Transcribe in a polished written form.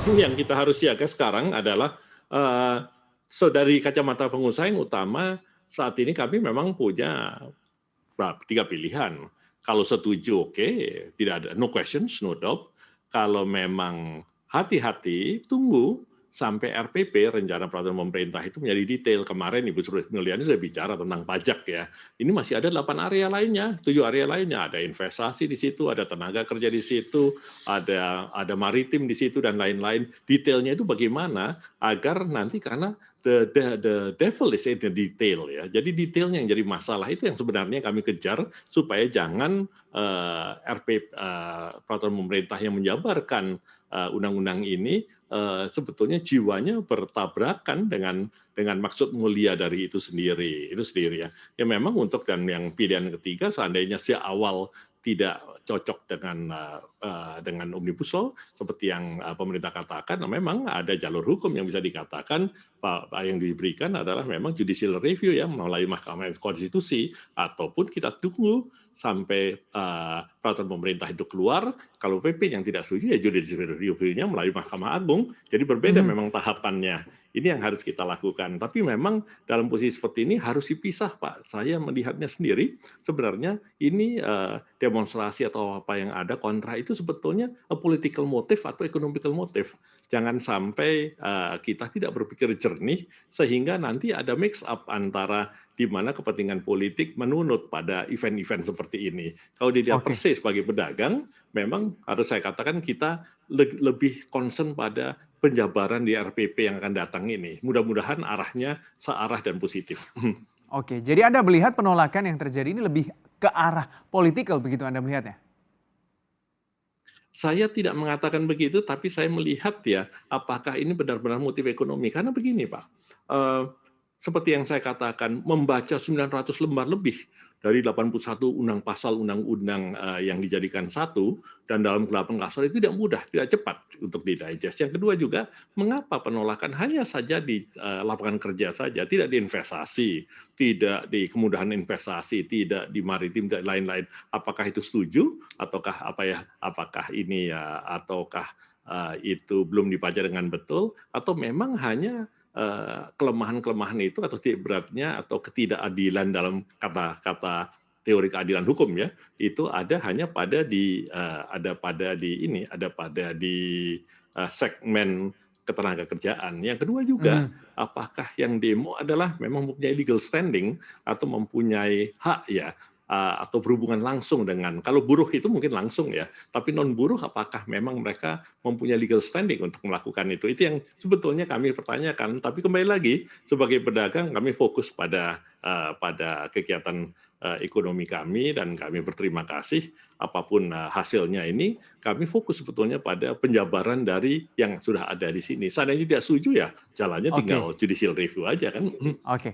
Yang kita harus siaga sekarang adalah, dari kacamata pengusaha yang utama, saat ini kami memang punya 3 pilihan. Kalau setuju oke, tidak ada no questions, no doubt. Kalau memang hati-hati, tunggu sampai RPP, rencana peraturan pemerintah itu menjadi detail. Kemarin Ibu Sri Mulyani sudah bicara tentang pajak ya. Ini masih ada 8 area lainnya, 7 area lainnya. Ada investasi di situ, ada tenaga kerja di situ, ada maritim di situ dan lain-lain. Detailnya itu bagaimana agar nanti karena the devil is in the detail ya. Jadi detailnya yang jadi masalah itu yang sebenarnya kami kejar supaya jangan peraturan pemerintah yang menjabarkan undang-undang ini sebetulnya jiwanya bertabrakan dengan maksud mulia dari itu sendiri ya. Ya memang untuk dan yang pilihan ketiga seandainya sejak awal tidak cocok dengan omnibus law seperti yang pemerintah katakan, memang ada jalur hukum yang bisa dikatakan yang diberikan adalah memang judicial review ya melalui Mahkamah Konstitusi, ataupun kita tunggu sampai peraturan pemerintah itu keluar. Kalau PP yang tidak setuju ya judicial review-nya melalui Mahkamah Agung. Jadi berbeda memang tahapannya. Ini yang harus kita lakukan. Tapi memang dalam posisi seperti ini harus dipisah, Pak. Saya melihatnya sendiri, sebenarnya ini demonstrasi atau apa yang ada kontra itu sebetulnya a political motive atau economical motive. Jangan sampai kita tidak berpikir jernih sehingga nanti ada mix up antara di mana kepentingan politik menunut pada event-event seperti ini. Kalau dilihat Oke. persis sebagai pedagang, memang harus saya katakan kita lebih concern pada penjabaran di RPP yang akan datang ini. Mudah-mudahan arahnya searah dan positif. Oke, jadi Anda melihat penolakan yang terjadi ini lebih ke arah politikal begitu Anda melihatnya? Saya tidak mengatakan begitu, tapi saya melihat ya, apakah ini benar-benar motif ekonomi. Karena begini Pak, seperti yang saya katakan, membaca 900 lembar lebih dari 81 undang-undang yang dijadikan satu, dan dalam 8 pasal itu tidak mudah, tidak cepat untuk di-digest. Yang kedua juga, mengapa penolakan hanya saja di lapangan kerja saja, tidak di investasi, tidak di kemudahan investasi, tidak di maritim dan lain-lain. Apakah itu setuju ataukah apakah ini ya ataukah itu belum dibaca dengan betul atau memang hanya kelemahan-kelemahan itu atau titik beratnya atau ketidakadilan dalam kata-kata teori keadilan hukum ya itu ada hanya pada di segmen ketenaga kerjaan. Yang kedua juga, Mhm. apakah yang demo adalah memang mempunyai legal standing atau mempunyai hak ya, atau berhubungan langsung dengan, kalau buruh itu mungkin langsung ya, tapi non buruh apakah memang mereka mempunyai legal standing untuk melakukan itu? Itu yang sebetulnya kami pertanyakan. Tapi kembali lagi, sebagai pedagang kami fokus pada kegiatan ekonomi kami dan kami berterima kasih apapun hasilnya ini, kami fokus sebetulnya pada penjabaran dari yang sudah ada di sini. Seandainya tidak setuju ya jalannya tinggal Oke, judicial review aja kan. oke.